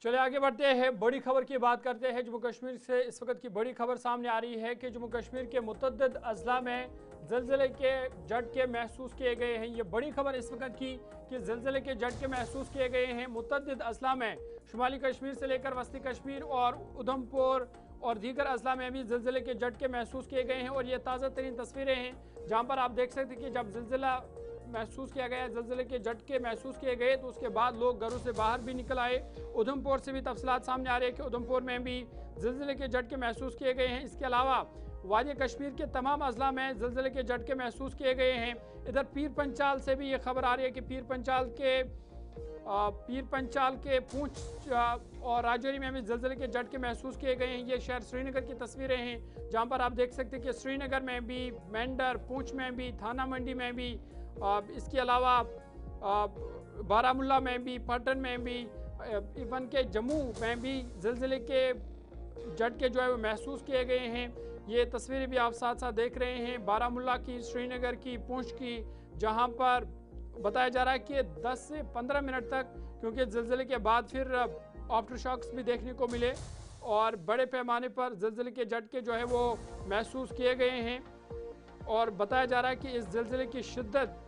चले आगे बढ़ते हैं, बड़ी खबर की बात करते हैं। जम्मू कश्मीर से इस वक्त की बड़ी खबर सामने आ रही है कि जम्मू कश्मीर के मुतअद्दिद अजला में ज़लज़ले के झटके महसूस किए गए हैं। ये बड़ी खबर इस वक्त की कि ज़लज़ले के झटके महसूस किए गए हैं मुतअद्दिद अजला में। शुमाली कश्मीर से लेकर वस्ती कश्मीर और उधमपुर और दीगर अजला में भी ज़लज़ले के झटके महसूस किए गए हैं। और ये ताज़ा तरीन तस्वीरें हैं जहाँ पर आप देख सकते हैं कि जब ज़लज़ला महसूस किया गया, ज़लज़ले के झटके महसूस किए गए तो उसके बाद लोग घरों से बाहर भी निकल आए। उधमपुर से भी तफसीलात सामने आ रही है कि उधमपुर में भी ज़लज़ले के झटके महसूस किए गए हैं। इसके अलावा वादी कश्मीर के तमाम अजला में ज़लज़ले के झटके महसूस किए गए हैं। इधर पीर पंचाल से भी ये खबर आ रही है कि पीर पंचाल के पूंछ और राजौरी में भी ज़लज़ले के झटके महसूस किए गए हैं। ये शहर श्रीनगर की तस्वीरें हैं जहां पर आप देख सकते हैं कि श्रीनगर में भी, मेंढर, पूंछ में भी, थाना मंडी में भी, इसके अलावा बारामुल्ला में भी, पटन में भी, इवन के जम्मू में भी ज़लज़ले के झटके जो है वो महसूस किए गए हैं। ये तस्वीरें भी आप साथ साथ देख रहे हैं बारामुल्ला की, श्रीनगर की, पूंछ की, जहां पर बताया जा रहा है कि 10 से 15 मिनट तक, क्योंकि ज़लज़ले के बाद फिर आफ्टर शॉक्स भी देखने को मिले और बड़े पैमाने पर ज़लज़ले के झटके जो है वो महसूस किए गए हैं। और बताया जा रहा है कि इस ज़लज़ले की शिद्दत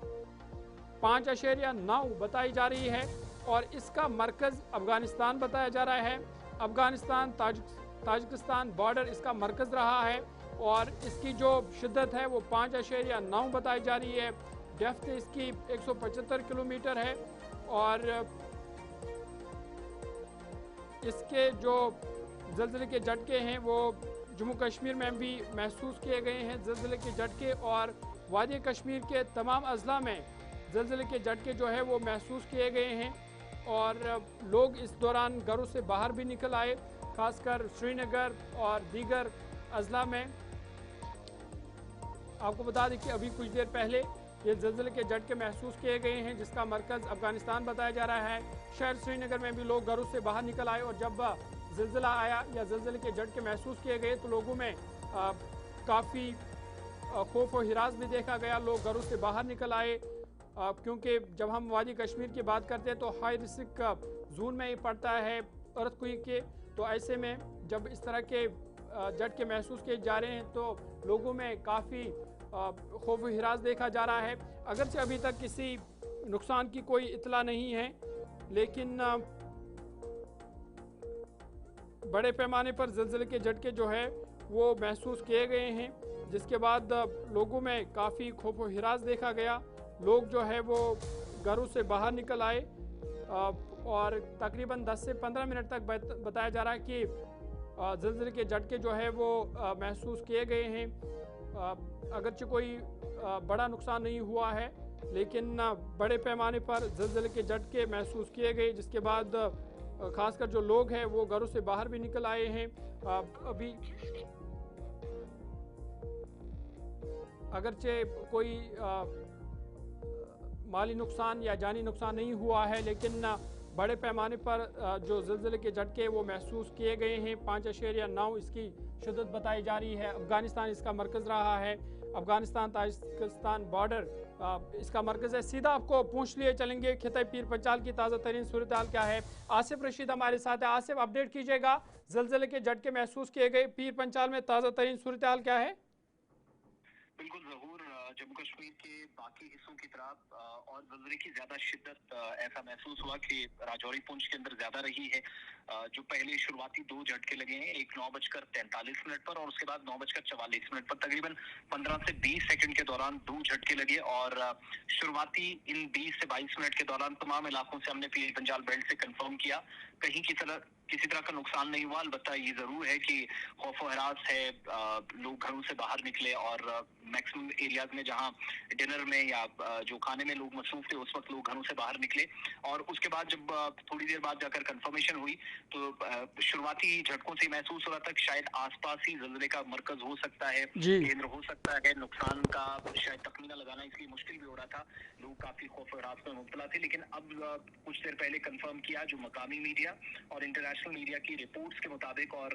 5.9 बताई जा रही है और इसका मरकज़ अफ़गानिस्तान बताया जा रहा है। अफ़गानिस्तान ताजिकिस्तान बॉर्डर इसका मरकज़ रहा है और इसकी जो शिद्दत है वो 5.9 बताई जा रही है। डेप्थ इसकी 175 किलोमीटर है और इसके जो ज़लज़ले के झटके हैं वो जम्मू कश्मीर में भी महसूस किए गए हैं। ज़लज़ले के झटके और वादी कश्मीर के तमाम अजला में ज़लज़ले के झटके जो है वो महसूस किए गए हैं और लोग इस दौरान घरों से बाहर भी निकल आए, खासकर श्रीनगर और दीगर अजला में। आपको बता दें कि अभी कुछ देर पहले ये ज़लज़ले के झटके महसूस किए गए हैं जिसका मरकज़ अफ़गानिस्तान बताया जा रहा है। शहर श्रीनगर में भी लोग घरों से बाहर निकल आए और जब ज़लज़ला आया या ज़लज़ले के झटके महसूस किए गए तो लोगों में काफ़ी खौफ और हिरास भी देखा गया। लोग घरों से बाहर निकल आए क्योंकि जब हम वादी कश्मीर की बात करते हैं तो हाई रिस्क जोन में ही पड़ता है अर्थक्वेक के। तो ऐसे में जब इस तरह के झटके महसूस किए जा रहे हैं तो लोगों में काफ़ी खौफ और हिरास देखा जा रहा है। अगरचे अभी तक किसी नुकसान की कोई इतला नहीं है, लेकिन बड़े पैमाने पर ज़लज़ले के झटके जो है वो महसूस किए गए हैं जिसके बाद लोगों में काफ़ी खौफ और हिरास देखा गया। लोग जो है वो घरों से बाहर निकल आए और तकरीबन 10 से 15 मिनट तक बताया जा रहा है कि ज़लज़ले के झटके जो है वो महसूस किए गए हैं। अगरचे कोई बड़ा नुकसान नहीं हुआ है, लेकिन बड़े पैमाने पर ज़लज़ले के झटके महसूस किए गए जिसके बाद खासकर जो लोग हैं वो घरों से बाहर भी निकल आए हैं। अभी अगरचे कोई माली नुकसान या जानी नुकसान नहीं हुआ है, लेकिन बड़े पैमाने पर जो ज़लज़ले के झटके वो महसूस किए गए हैं। 5.9 इसकी शिद्दत बताई जा रही है। अफ़गानिस्तान इसका मरकज़ रहा है। अफ़गानिस्तान ताजिकिस्तान बॉर्डर इसका मरकज़ है। सीधा आपको पूछ लिए चलेंगे खिते पीर पंचाल की ताज़ा तरीन सूरत हाल क्या है। आसिफ रशीद हमारे साथ है। आसिफ, अपडेट कीजिएगा, ज़लज़ले के झटके महसूस किए गए पीर पंचाल में ताज़ा तरीन सूरत हाल क्या है। बिल्कुल ज़हूर, जम्मू कश्मीर के बाकी हिस्सों की तरफ और ज़लज़ले की ज़्यादा शिद्दत ऐसा महसूस हुआ कि राजौरी पुंछ के अंदर ज़्यादा रही है। जो पहले शुरुआती 2 झटके लगे हैं, एक 9:43 पर और उसके बाद 9:44 पर, तकरीबन 15 से 20 सेकंड के दौरान 2 झटके लगे और शुरुआती इन 20 से 22 मिनट के दौरान तमाम इलाकों से हमने पीर पंजाल बेल्ट से कंफर्म किया कहीं किसी तरह का नुकसान नहीं हुआ। अलबत्ता ये जरूर है कि खौफ व हरास है, लोग घरों से बाहर निकले और मैक्सिमम एरियाज में जहां डिनर में या जो खाने में लोग मसरूफ थे उस वक्त लोग घरों से बाहर निकले और उसके बाद जब थोड़ी देर बाद जाकर कंफर्मेशन हुई तो शुरुआती झटकों से महसूस हो रहा था कि शायद आसपास ही ज़लज़ले का मरकज हो सकता है, केंद्र हो सकता है। नुकसान का शायद तखमीना लगाना इसलिए मुश्किल भी हो रहा था, लोग काफी खौफ और हरास में मुब्तला थे। लेकिन अब कुछ देर पहले कंफर्म किया जो मकामी मीडिया और इंटरनेशनल इंटरनेशनल मीडिया की रिपोर्ट्स के मुताबिक और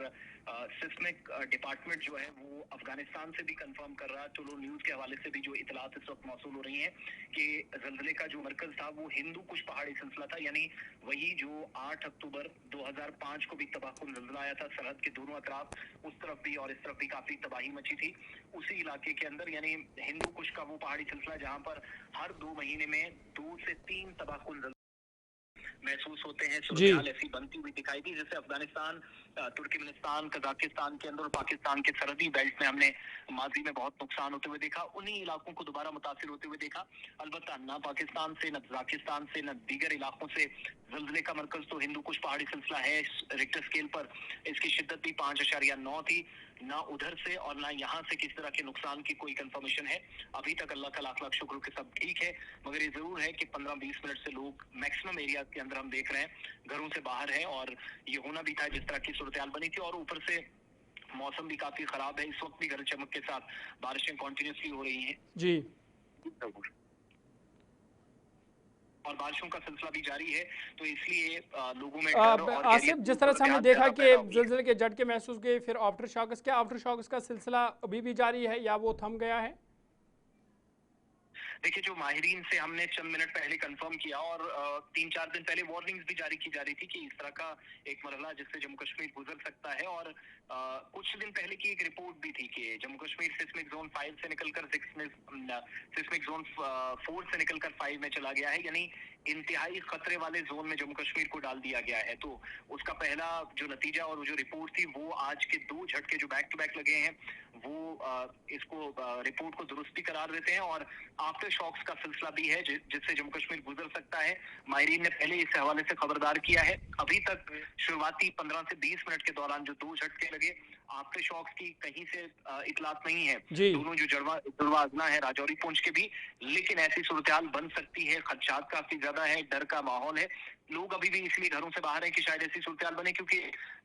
सिस्मिक डिपार्टमेंट जो है वो अफगानिस्तान से भी कंफर्म कर रहा है, टुलू न्यूज के हवाले से भी जो इतलात इस वक्त मौसूल हो रही हैं कि जल्जले का जो मरकज था वो हिंदू कुश पहाड़ी सिलसिला था, यानी वही जो 8 अक्टूबर 2005 को भी तबाहकुन जल्जला आया था, सरहद के दोनों अतराफ उस तरफ भी और इस तरफ भी काफी तबाही मची थी। उसी इलाके के अंदर यानी हिंदू कुश का वो पहाड़ी सिलसिला जहां पर हर 2 महीने में 2 से 3 तबाहकुन महसूस होते हैं, जी। सूरत ऐसी बनती हुई दिखाई दी, जैसे अफगानिस्तान, तुर्कमेनिस्तान, कजाकिस्तान के अंदर और पाकिस्तान के सरहदी बेल्ट में हमने माजी में बहुत नुकसान होते हुए देखा, उन्हीं इलाकों को दोबारा मुतासिर होते हुए देखा। अलबत्ता न पाकिस्तान से, न कजाकिस्तान से, न दीगर इलाकों से जल्जले का मरकज तो हिंदू कुश पहाड़ी सिलसिला है। रिक्टर स्केल पर इसकी शिद्दत भी 5.9 थी। ना उधर से और ना यहाँ से किसी तरह के नुकसान की कोई कंफर्मेशन है। अभी तक अल्लाह का लाख लाख शुक्र कि सब ठीक है, मगर ये जरूर है कि 15-20 मिनट से लोग मैक्सिमम एरिया के अंदर हम देख रहे हैं घरों से बाहर है, और ये होना भी था जिस तरह की सूरत बनी थी। और ऊपर से मौसम भी काफी खराब है, इस वक्त भी गरज चमक के साथ बारिशें कॉन्टिन्यूसली हो रही हैं जी, और बारिशों का सिलसिला भी जारी है, तो इसलिए लोगों में डर और आसिफ, जिस तरह से हमने देखा कि जल्जले के झटके महसूस हुए, फिर आफ्टर शॉक्स, क्या आफ्टर शॉक्स का सिलसिला अभी भी जारी है या वो थम गया है? देखिए, जो माहिरीन से हमने चंद मिनट पहले कंफर्म किया और 3-4 दिन पहले वार्निंग्स भी जारी की जा रही थी कि इस तरह का एक मरहला जिससे जम्मू कश्मीर गुजर सकता है, और कुछ दिन पहले की एक रिपोर्ट भी थी कि जम्मू कश्मीर सिस्मिक जोन 5 से निकलकर सिस्मिक जोन 4 से निकलकर 5 में चला गया है, यानी इंतहाई खतरे वाले जोन में जम्मू कश्मीर को डाल दिया गया है। तो उसका पहला जो नतीजा और जो रिपोर्ट थी वो आज के 2 झटके जो बैक टू बैक लगे हैं वो इसको रिपोर्ट को दुरुस्त भी करार देते हैं, और आफ्टर शॉक्स का सिलसिला भी है जिससे जम्मू कश्मीर गुजर सकता है। माहिरीन ने पहले इस हवाले से खबरदार किया है। अभी तक शुरुआती 15 से 20 मिनट के दौरान जो 2 झटके लगे, आफ्टर शॉक्स की कहीं से इतलात नहीं है। दोनों जो जुड़वा अजला है राजौरी पुंछ के भी, लेकिन ऐसी सूरत बन सकती है, खदशात काफी ज्यादा है, डर का माहौल है। लोग अभी भी इसलिए घरों से बाहर हैं कि शायद ऐसी सूरत बने, क्योंकि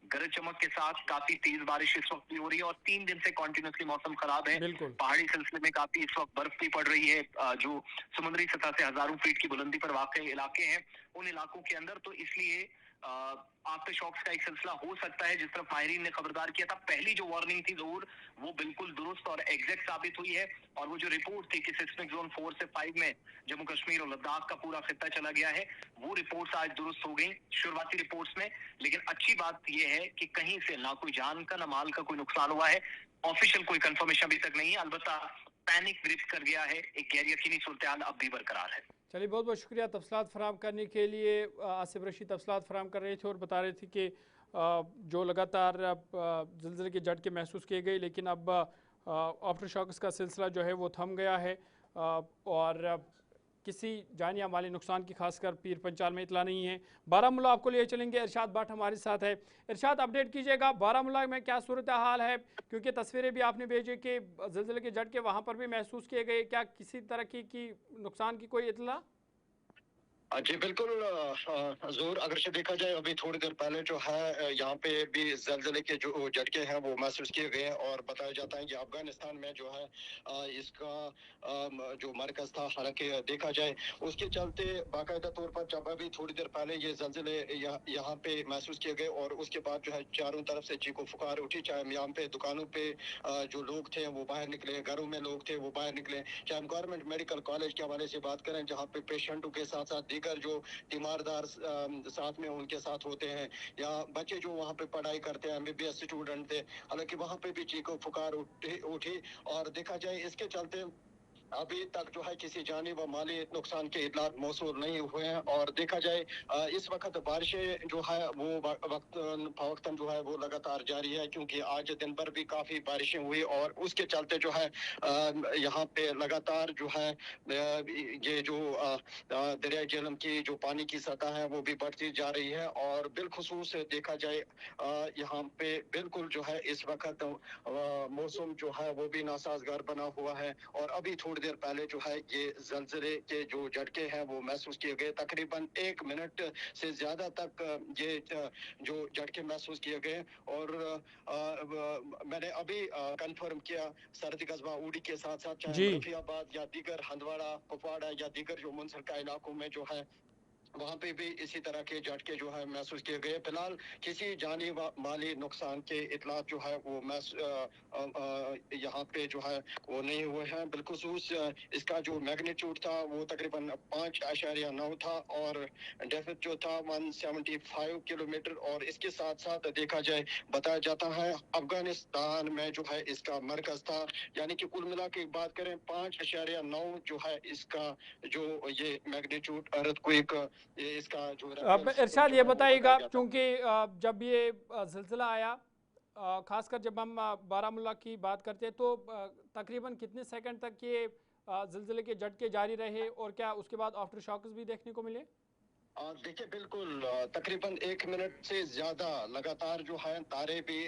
गरज चमक के साथ काफी तेज बारिश इस वक्त भी हो रही है और 3 दिन से कॉन्टिन्यूसली मौसम खराब है। पहाड़ी सिलसिले में काफी इस वक्त बर्फ भी पड़ रही है, जो समुद्री सतह से हजारों फीट की बुलंदी पर वाकई इलाके हैं उन इलाकों के अंदर, तो इसलिए आफ्टर शॉक्स का एक सिलसिला हो सकता है जिस तरफ माहिरीन ने खबरदार किया था। पहली जो वार्निंग थी जरूर वो बिल्कुल दुरुस्त और एग्जैक्ट साबित हुई है, और वो जो रिपोर्ट थी कि सिस्मिक जोन 4 से 5 में जम्मू कश्मीर और लद्दाख का पूरा खित्ता चला गया है, वो रिपोर्ट्स आज दुरुस्त हो गई शुरुआती रिपोर्ट्स में। लेकिन अच्छी बात यह है कि कहीं से ना कोई जान का ना माल का कोई नुकसान हुआ है, ऑफिशियल कोई कंफर्मेशन अभी तक नहीं है। अलबत्ता पैनिक ग्रिप कर गया है, एक गैर यकीनी सूरत अब भी बरकरार है। चलिए, बहुत बहुत शुक्रिया तफसलात फराम करने के लिए। आसिफ रशीद तफसलात फराम कर रहे थे और बता रहे थे कि जो लगातार ज़लज़ले के झटके महसूस किए गए, लेकिन अब आफ्टर शॉक्स का सिलसिला जो है वो थम गया है और किसी जानी या माली नुकसान की खासकर पीर पंचाल में इतला नहीं है। बारामूला आपको लिए चलेंगे, इरशाद भट्ट हमारे साथ है। इरशाद, अपडेट कीजिएगा बारामूला में क्या सूरत हाल है, क्योंकि तस्वीरें भी आपने भेजी कि ज़लज़ले के झटके वहाँ पर भी महसूस किए गए, क्या किसी तरह की नुकसान की कोई इतला? जी बिल्कुल ज़रूर। अगर से देखा जाए अभी थोड़ी देर पहले जो है यहाँ पे भी ज़लज़ले के जो झटके हैं वो महसूस किए गए हैं, और बताया जाता है कि अफगानिस्तान में जो है इसका जो मरकज़ था, हालांकि देखा जाए उसके चलते बाकायदा तौर पर जब अभी थोड़ी देर पहले ये ज़लज़ले यहाँ पे महसूस किए गए और उसके बाद जो है चारों तरफ से चीखो पुकार उठी, चाहे यहाँ पे दुकानों पे जो लोग थे वो बाहर निकले, घरों में लोग थे वो बाहर निकले, चाहे हम गवर्नमेंट मेडिकल कॉलेज के हवाले से बात करें जहाँ पे पेशेंटों के साथ साथ दीगर जो तीमारदार साथ में उनके साथ होते हैं, या बच्चे जो वहाँ पे पढ़ाई करते हैं, MBBS स्टूडेंट थे, हालांकि वहाँ पे भी चीखो पुकार उठी और देखा जाए इसके चलते अभी तक जो है किसी जानी व माली नुकसान के इतलात मौसूल नहीं हुए हैं। और देखा जाए इस वक्त बारिशें जो है वो वक्तन जो है वो लगातार जारी है, क्योंकि आज दिन भर भी काफ़ी बारिशें हुई और उसके चलते जो है यहाँ पे लगातार जो है ये जो दरिया झेलम की जो पानी की सतह है वो भी बढ़ती जा रही है, और बिलखुसूस देखा जाए यहाँ पे बिल्कुल जो है इस वक्त मौसम जो है वो भी नासाजगार बना हुआ है। और अभी थोड़ी देर पहले जो है ये ज़लज़ले के जो झटके हैं वो महसूस किए गए, तकरीबन 1 मिनट से ज़्यादा तक ये जो झटके महसूस किए गए। और मैंने अभी कंफर्म किया सरहदी कस्बा उड़ी के साथ साथ चाहे रफियाबाद या दीगर हंदवाड़ा, कुपवाड़ा या दीगर जो मुनसरका इलाकों में जो है वहाँ पे भी इसी तरह के झटके जो है महसूस किए गए। फिलहाल किसी जानी माली नुकसान के इतलात जो है वो यहाँ पे जो है वो नहीं हुए हैं। बिलखुसूस इसका जो मैग्नीट्यूड था वो तकरीबन 5.9 था और डेफिट जो था 175 किलोमीटर। और इसके साथ साथ देखा जाए बताया जाता है अफगानिस्तान में जो है इसका मरकज था, यानी कि कुल मिला के बात करें 5.9 जो है इसका जो ये मैग्नीट्यूड अर्थक्वेक इसका जो अब इरशाद ये बताइएगा, चूँकि जब ये ज़िलज़िला आया, ख़ासकर जब हम बारामूला की बात करते हैं, तो तकरीबन कितने सेकंड तक ये ज़िलज़िले के झटके जारी रहे और क्या उसके बाद आफ्टर शॉक्स भी देखने को मिले? देखिए बिल्कुल तकरीबन 1 मिनट से ज्यादा लगातार जो है तारे भी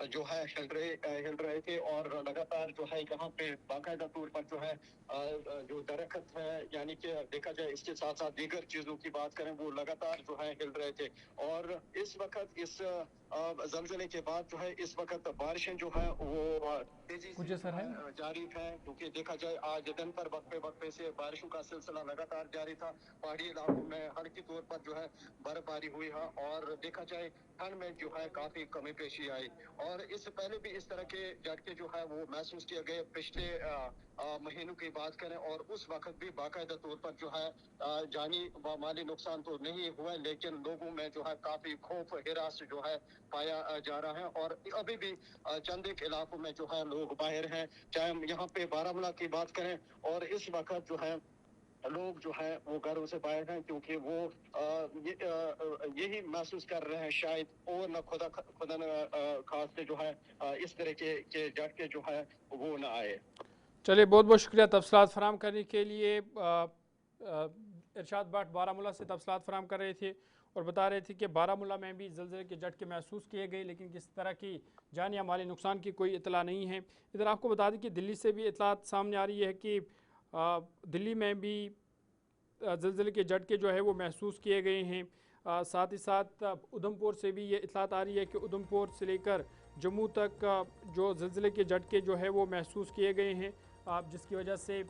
जो है हिल रहे थे और लगातार जो है यहाँ पे बाकायदा तौर पर जो है जो दरख्त है, यानी कि देखा जाए इसके साथ साथ दीगर चीजों की बात करें वो लगातार जो है हिल रहे थे। और इस वक्त इस जलजले के बाद जो है इस वक्त बारिशें जो है वो तेजी से जारी है, क्योंकि देखा जाए आज दिन पर वक्फे से बारिशों का सिलसिला लगातार जारी था। पहाड़ी इलाकों में हल्की तौर पर जो है बर्फबारी हुई है और देखा जाए ठंड में जो है काफी कमी पेशी आई। और इससे पहले भी इस तरह के झटके जो है वो महसूस किए गए पिछले महीनों की बात करें, और उस वक्त भी बाकायदा तौर पर जो है जानी व माली नुकसान तो नहीं हुआ, लेकिन लोगों में जो है काफी खौफ हिरास जो है पाया जा रहा है। और अभी भी चंद एक इलाकों में जो है लोग बाहर हैं, चाहे हम यहाँ पे बारामूला की बात करें, और इस वक्त जो है लोग जो है वो घरों से बाहर हैं, क्योंकि वो यही महसूस कर रहे हैं शायद और न खुदा न खास जो है इस तरह के झटके जो है वो न आए। चलिए, बहुत बहुत शुक्रिया तफसीलात फराम करने के लिए। इरशाद भट्ट बारामूला से तफसीलात फराम कर रहे थे और बता रहे थे कि बारामूला में भी ज़लज़ले के झटके महसूस किए गए, लेकिन किस तरह की जानी या माली नुकसान की कोई इतला नहीं है। इधर आपको बता दें कि दिल्ली से भी इतलात सामने आ रही है कि दिल्ली में भी ज़लज़ले के झटके जो है वो महसूस किए गए हैं। साथ ही साथ उधमपुर से भी ये इतलात आ रही है कि उधमपुर से लेकर जम्मू तक जो ज़लज़ले के झटके जो है वो महसूस किए गए हैं, जिसकी वजह से